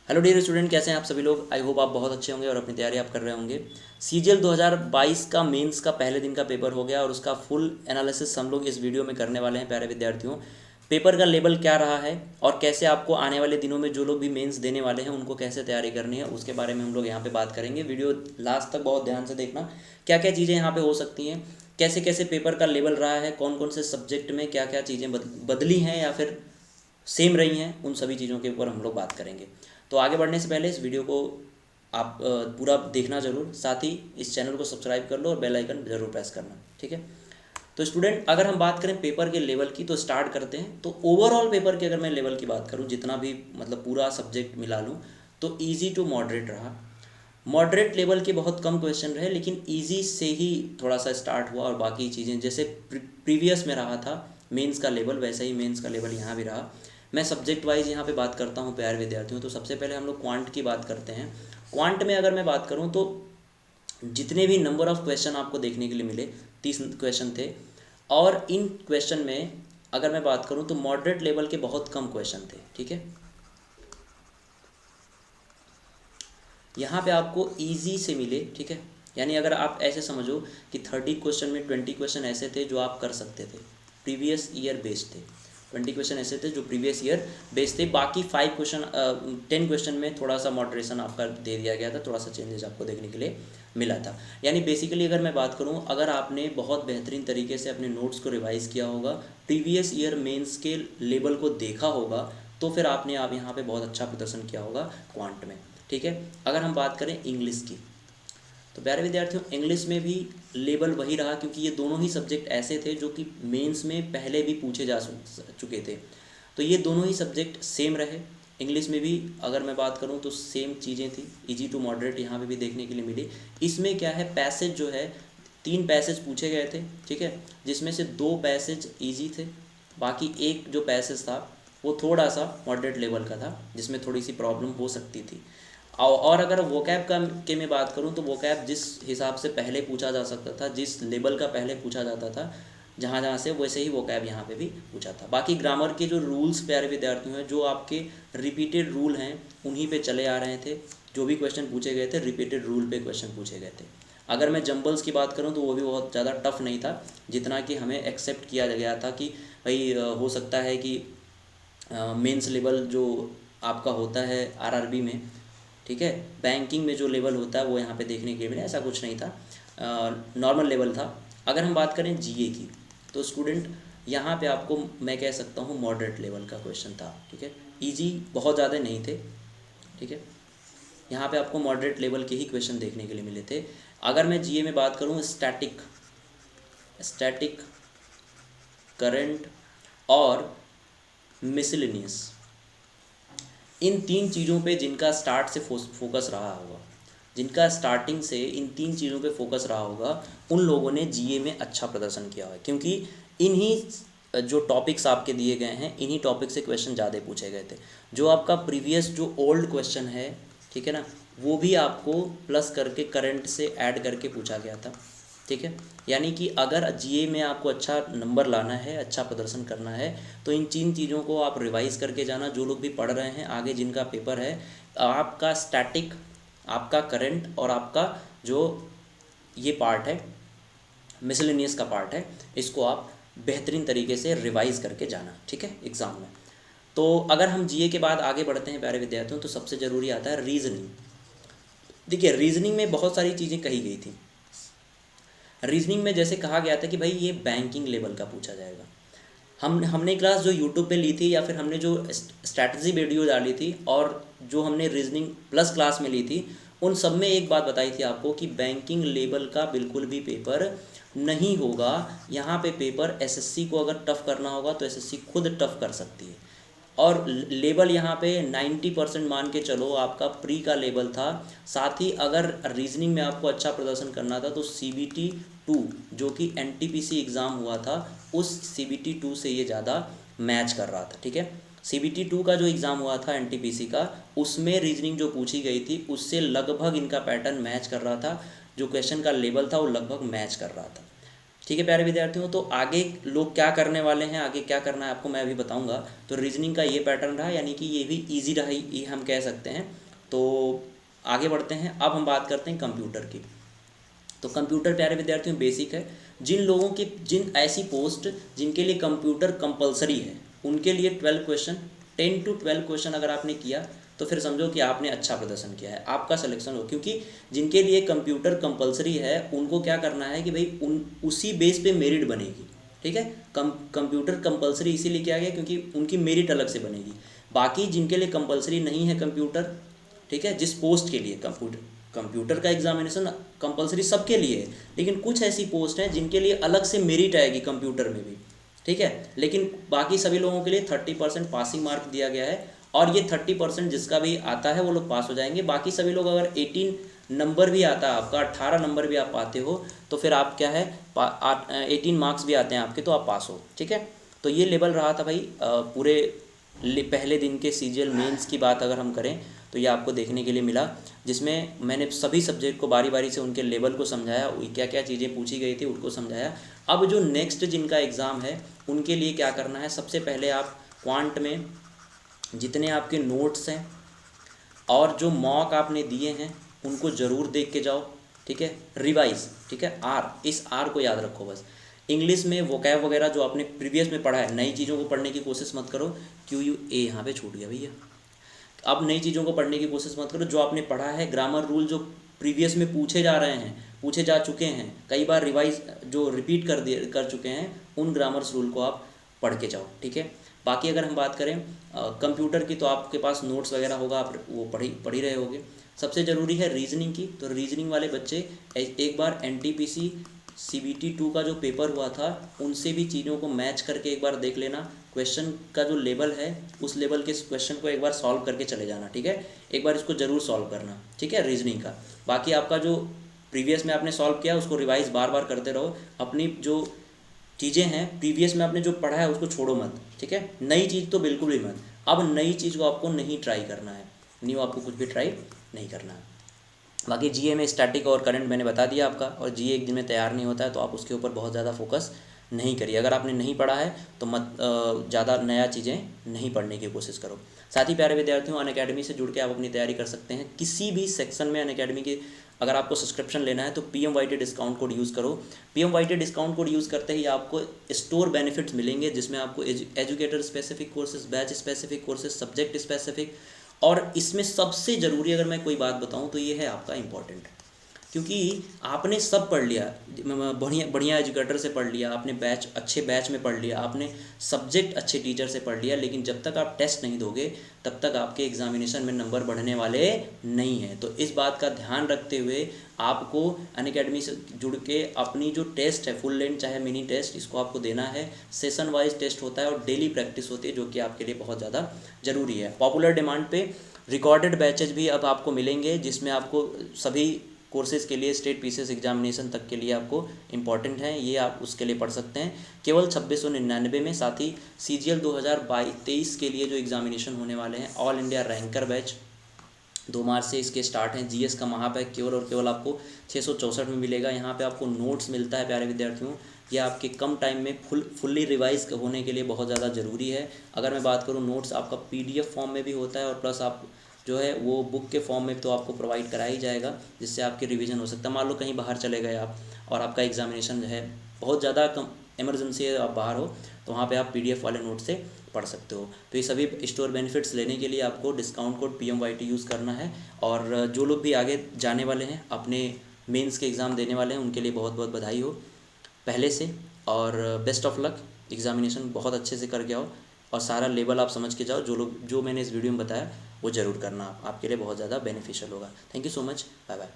Hello dear student, कैसे हैं आप सभी लोग। आई होप आप बहुत अच्छे होंगे और अपनी तैयारी आप कर रहे होंगे। सीजीएल 2022 का मेंस का पहले दिन का पेपर हो गया और उसका फुल एनालिसिस हम लोग इस वीडियो में करने वाले हैं प्यारे विद्यार्थियों। पेपर का लेवल क्या रहा है और कैसे आपको आने वाले दिनों में जो लोग भी मेंस देने वाले हैं उनको कैसे तैयारी करनी है उसके बारे में हम लोग यहाँ पे बात करेंगे। वीडियो लास्ट तक बहुत ध्यान से देखना, क्या क्या चीज़ें यहाँ पे हो सकती हैं, कैसे कैसे पेपर का लेवल रहा है, कौन कौन से सब्जेक्ट में क्या क्या चीज़ें बदली हैं या फिर सेम रही हैं, उन सभी चीज़ों के ऊपर हम लोग बात करेंगे। तो आगे बढ़ने से पहले इस वीडियो को आप पूरा देखना ज़रूर, साथ ही इस चैनल को सब्सक्राइब कर लो और बेल आइकन ज़रूर प्रेस करना, ठीक है। तो स्टूडेंट, अगर हम बात करें पेपर के लेवल की तो स्टार्ट करते हैं। तो ओवरऑल पेपर की अगर मैं लेवल की बात करूं, जितना भी मतलब पूरा सब्जेक्ट मिला लूं, तो इजी टू मॉडरेट रहा। मॉडरेट लेवल के बहुत कम क्वेश्चन रहे, लेकिन इजी से ही थोड़ा सा स्टार्ट हुआ और बाकी चीज़ें जैसे प्रीवियस में रहा था मेंस का लेवल, वैसा ही मेंस का लेवल यहाँ भी रहा। मैं सब्जेक्ट वाइज यहाँ पे बात करता हूँ प्यारे विद्यार्थियों। तो सबसे पहले हम लोग क्वांट की बात करते हैं। क्वांट में अगर मैं बात करूँ तो जितने भी नंबर ऑफ़ क्वेश्चन आपको देखने के लिए मिले, 30 क्वेश्चन थे। और इन क्वेश्चन में अगर मैं बात करूँ तो मॉडरेट लेवल के बहुत कम क्वेश्चन थे, ठीक है। यहाँ पे आपको इजी से मिले, ठीक है। यानी अगर आप ऐसे समझो कि 30 क्वेश्चन में 20 क्वेश्चन ऐसे थे जो आप कर सकते थे, प्रीवियस ईयर बेस्ड थे। 20 क्वेश्चन ऐसे थे जो प्रीवियस ईयर बेस्ड थे। बाकी 5 क्वेश्चन 10 क्वेश्चन में थोड़ा सा मॉडरेशन आपका दे दिया गया था, थोड़ा सा चेंजेस आपको देखने के लिए मिला था। यानी बेसिकली अगर मैं बात करूँ, अगर आपने बहुत बेहतरीन तरीके से अपने नोट्स को रिवाइज़ किया होगा, प्रीवियस ईयर मेंस के लेवल को देखा होगा, तो फिर आपने आप यहाँ पे बहुत अच्छा प्रदर्शन किया होगा क्वांट में, ठीक है। अगर हम बात करें इंग्लिश की, तो प्यारे विद्यार्थियों इंग्लिश में भी लेवल वही रहा, क्योंकि ये दोनों ही सब्जेक्ट ऐसे थे जो कि मेंस में पहले भी पूछे जा चुके थे। तो ये दोनों ही सब्जेक्ट सेम रहे। इंग्लिश में भी अगर मैं बात करूँ तो सेम चीज़ें थी, इजी टू मॉडरेट यहाँ पे भी देखने के लिए मिली। इसमें क्या है, पैसेज जो है 3 पैसेज पूछे गए थे, ठीक है, जिसमें से 2 पैसेज ईजी थे। बाकी एक जो पैसेज था वो थोड़ा सा मॉडरेट लेवल का था, जिसमें थोड़ी सी प्रॉब्लम हो सकती थी। और अगर वोकैब का के मैं बात करूं तो वोकैब जिस हिसाब से पहले पूछा जा सकता था, जिस लेवल का पहले पूछा जाता था, जहाँ जहाँ से, वैसे ही वोकैब यहाँ पे भी पूछा था। बाकी ग्रामर के जो रूल्स प्यारे विद्यार्थियों हैं, जो आपके रिपीटेड रूल हैं उन्हीं पे चले आ रहे थे। जो भी क्वेश्चन पूछे गए थे रिपीटेड रूल पे क्वेश्चन पूछे गए थे। अगर मैं जंबल्स की बात करूँ तो वो भी बहुत ज़्यादा टफ नहीं था, जितना कि हमें एक्सेप्ट किया गया था कि भाई हो सकता है कि मेंस लेवल जो आपका होता है आरआरबी में, ठीक है, बैंकिंग में जो लेवल होता है वो यहाँ पे देखने के लिए मिला, ऐसा कुछ नहीं था, नॉर्मल लेवल था। अगर हम बात करें जीए की, तो स्टूडेंट यहाँ पे आपको मैं कह सकता हूँ मॉडरेट लेवल का क्वेश्चन था, ठीक है। इजी बहुत ज़्यादा नहीं थे, ठीक है। यहाँ पे आपको मॉडरेट लेवल के ही क्वेश्चन देखने के लिए मिले थे। अगर मैं जीए में बात करूँ, स्टैटिक स्टैटिक करंट और मिसलेनियस, इन 3 चीज़ों पे जिनका स्टार्ट से फोकस रहा होगा, जिनका स्टार्टिंग से इन 3 चीज़ों पे फोकस रहा होगा, उन लोगों ने जीए में अच्छा प्रदर्शन किया है, क्योंकि इन्हीं जो टॉपिक्स आपके दिए गए हैं, इन्हीं टॉपिक से क्वेश्चन ज़्यादा पूछे गए थे। जो आपका प्रीवियस जो ओल्ड क्वेश्चन है, ठीक है ना, वो भी आपको प्लस करके करंट से ऐड करके पूछा गया था, ठीक है। यानी कि अगर जीए में आपको अच्छा नंबर लाना है, अच्छा प्रदर्शन करना है, तो इन 3 चीज़ों को आप रिवाइज करके जाना। जो लोग भी पढ़ रहे हैं, आगे जिनका पेपर है, आपका स्टैटिक, आपका करंट और आपका जो ये पार्ट है, मिसलेनियस का पार्ट है, इसको आप बेहतरीन तरीके से रिवाइज करके जाना, ठीक है, एग्ज़ाम में। तो अगर हम जीए के बाद आगे बढ़ते हैं प्यारे विद्यार्थियों, तो सबसे ज़रूरी आता है रीजनिंग। देखिए, रीजनिंग में बहुत सारी चीज़ें कही गई थी। रीजनिंग में जैसे कहा गया था कि भाई ये बैंकिंग लेवल का पूछा जाएगा। हमने क्लास जो यूट्यूब पे ली थी, या फिर हमने जो स्ट्रैटेजी वीडियो डाली थी, और जो हमने रीजनिंग प्लस क्लास में ली थी, उन सब में एक बात बताई थी आपको कि बैंकिंग लेवल का बिल्कुल भी पेपर नहीं होगा। यहाँ पे पेपर एसएससी को अगर टफ़ करना होगा तो एसएससी खुद टफ़ कर सकती है। और लेवल यहाँ पे 90% मान के चलो आपका प्री का लेवल था। साथ ही अगर रीजनिंग में आपको अच्छा प्रदर्शन करना था तो CBT 2 जो कि NTPC एग्ज़ाम हुआ था, उस CBT 2 से ये ज़्यादा मैच कर रहा था, ठीक है। CBT 2 का जो एग्ज़ाम हुआ था NTPC का, उसमें रीजनिंग जो पूछी गई थी उससे लगभग इनका पैटर्न मैच कर रहा था। जो क्वेश्चन का लेवल था वो लगभग मैच कर रहा था, ठीक है प्यारे विद्यार्थियों, तो आगे लोग क्या करने वाले हैं, आगे क्या करना है आपको मैं अभी बताऊंगा। तो रीजनिंग का ये पैटर्न रहा, यानी कि ये भी इजी रहा, ये हम कह सकते हैं। तो आगे बढ़ते हैं, अब हम बात करते हैं कंप्यूटर की। तो कंप्यूटर प्यारे विद्यार्थियों बेसिक है। जिन लोगों की जिन ऐसी पोस्ट जिनके लिए कंप्यूटर कंपलसरी है, उनके लिए 12 क्वेश्चन, 10 to 12 क्वेश्चन अगर आपने किया तो फिर समझो कि आपने अच्छा प्रदर्शन किया है, आपका सिलेक्शन हो। क्योंकि जिनके लिए कंप्यूटर कंपलसरी है उनको क्या करना है कि भाई उसी बेस पे मेरिट बनेगी। ठीक है, कंप्यूटर कंपलसरी इसीलिए किया गया क्योंकि उनकी मेरिट अलग से बनेगी। बाकी जिनके लिए कंपलसरी नहीं है कंप्यूटर, ठीक है, जिस पोस्ट के लिए कंप्यूटर का एग्जामिनेशन कंपलसरी सबके लिए है, लेकिन कुछ ऐसी पोस्ट हैं जिनके लिए अलग से मेरिट आएगी कंप्यूटर में भी। ठीक है, लेकिन बाकी सभी लोगों के लिए 30% पासिंग मार्क दिया गया है, और ये 30% जिसका भी आता है वो लोग पास हो जाएंगे। बाकी सभी लोग अगर 18 नंबर भी आता है आपका, 18 नंबर भी आप पाते हो तो फिर आप क्या है 18 मार्क्स भी आते हैं आपके तो आप पास हो। ठीक है, तो ये लेवल रहा था भाई पूरे पहले दिन के सीजीएल मेंस की बात अगर हम करें तो ये आपको देखने के लिए मिला, जिसमें मैंने सभी सब्जेक्ट को बारी बारी से उनके लेवल को समझाया, क्या क्या चीज़ें पूछी गई थी उनको समझाया। अब जो नेक्स्ट जिनका एग्ज़ाम है उनके लिए क्या करना है, सबसे पहले आप क्वांट में जितने आपके नोट्स हैं और जो मॉक आपने दिए हैं उनको ज़रूर देख के जाओ। ठीक है, रिवाइज, ठीक है, इस आर को याद रखो बस। इंग्लिश में वोकैब वगैरह जो आपने प्रीवियस में पढ़ा है, नई चीज़ों को पढ़ने की कोशिश मत करो। QUA यहाँ पे छूट गया भैया। अब नई चीज़ों को पढ़ने की कोशिश मत करो, जो आपने पढ़ा है ग्रामर रूल जो प्रीवियस में पूछे जा रहे हैं, पूछे जा चुके हैं, कई बार रिवाइज जो रिपीट कर चुके हैं, उन ग्रामर्स रूल को आप पढ़ के जाओ। ठीक है, बाकी अगर हम बात करें कंप्यूटर की तो आपके पास नोट्स वगैरह होगा, आप वो पढ़ ही रहे होगे। सबसे ज़रूरी है रीजनिंग की, तो रीजनिंग वाले बच्चे एक बार NTPC CBT 2 का जो पेपर हुआ था उनसे भी चीज़ों को मैच करके एक बार देख लेना। क्वेश्चन का जो लेवल है उस लेवल के क्वेश्चन को एक बार सॉल्व करके चले जाना। ठीक है, एक बार इसको ज़रूर सॉल्व करना। ठीक है, रीजनिंग का। बाकी आपका जो प्रीवियस में आपने सॉल्व किया उसको रिवाइज बार बार करते रहो। अपनी जो चीज़ें हैं प्रीवियस में आपने जो पढ़ा है उसको छोड़ो मत। ठीक है, नई चीज़ तो बिल्कुल भी मत। अब नई चीज़ को आपको नहीं ट्राई करना है, न्यू आपको कुछ भी ट्राई नहीं करना है। बाकी GA में स्टैटिक और करंट मैंने बता दिया आपका, और GA एक दिन में तैयार नहीं होता है तो आप उसके ऊपर बहुत ज़्यादा फोकस नहीं करिए। अगर आपने नहीं पढ़ा है तो मत ज़्यादा नया चीज़ें नहीं पढ़ने की कोशिश करो। साथ ही प्यारे विद्यार्थियों, अनअकैडमी से जुड़ के आप अपनी तैयारी कर सकते हैं। किसी भी सेक्शन में अनअकैडमी के अगर आपको सब्सक्रिप्शन लेना है तो PMYT डिस्काउंट कोड यूज़ करो। PMYT डिस्काउंट कोड यूज़ करते ही आपको स्टोर बेनिफिट्स मिलेंगे, जिसमें आपको educator specific courses, batch specific courses, subject specific, और इसमें सबसे ज़रूरी अगर मैं कोई बात बताऊं तो ये है आपका इम्पोर्टेंट, क्योंकि आपने सब पढ़ लिया, बढ़िया बढ़िया एजुकेटर से पढ़ लिया आपने, अच्छे बैच में पढ़ लिया आपने, सब्जेक्ट अच्छे टीचर से पढ़ लिया, लेकिन जब तक आप टेस्ट नहीं दोगे तब तक आपके एग्जामिनेशन में नंबर बढ़ने वाले नहीं हैं। तो इस बात का ध्यान रखते हुए आपको अनअकैडमी से जुड़ के अपनी जो टेस्ट है, फुल लेंथ चाहे मिनी टेस्ट, इसको आपको देना है। सेशन वाइज टेस्ट होता है और डेली प्रैक्टिस होती है, जो कि आपके लिए बहुत ज़्यादा ज़रूरी है। पॉपुलर डिमांड पे रिकॉर्डेड बैचेज भी अब आपको मिलेंगे, जिसमें आपको सभी कोर्सेज़ के लिए स्टेट PCS एग्जामिनेशन तक के लिए आपको इम्पॉर्टेंट है, ये आप उसके लिए पढ़ सकते हैं केवल 2699 में। साथ ही CGL 2023 के लिए जो एग्जामिनेशन होने वाले हैं, ऑल इंडिया रैंकर बैच 2 मार्च से इसके स्टार्ट हैं। GS का महापैक केवल और केवल आपको 664 में मिलेगा। यहाँ पे आपको नोट्स मिलता है प्यारे विद्यार्थियों, ये आपके कम टाइम में फुल्ली रिवाइज होने के लिए बहुत ज़्यादा ज़रूरी है। अगर मैं बात करूँ, नोट्स आपका PDF फॉर्म में भी होता है, और प्लस आप जो है वो बुक के फॉर्म में तो आपको प्रोवाइड करा ही जाएगा, जिससे आपकी रिवीजन हो सकता है। मान लो कहीं बाहर चले गए आप और आपका एग्जामिनेशन जो है बहुत ज़्यादा इमरजेंसी है, आप बाहर हो, तो वहाँ पे आप PDF वाले नोट से पढ़ सकते हो। तो ये सभी स्टोर बेनिफिट्स लेने के लिए आपको डिस्काउंट कोड PMYT यूज़ करना है। और जो लोग भी आगे जाने वाले हैं, अपने मेंस के एग्ज़ाम देने वाले हैं, उनके लिए बहुत बहुत बधाई हो पहले से, और बेस्ट ऑफ लक। एग्जामिनेशन बहुत अच्छे से करके आओ और सारा लेवल आप समझ के जाओ। जो मैंने इस वीडियो में बताया वो ज़रूर करना, आपके लिए बहुत ज़्यादा बेनिफिशियल होगा। Thank you so much, bye bye.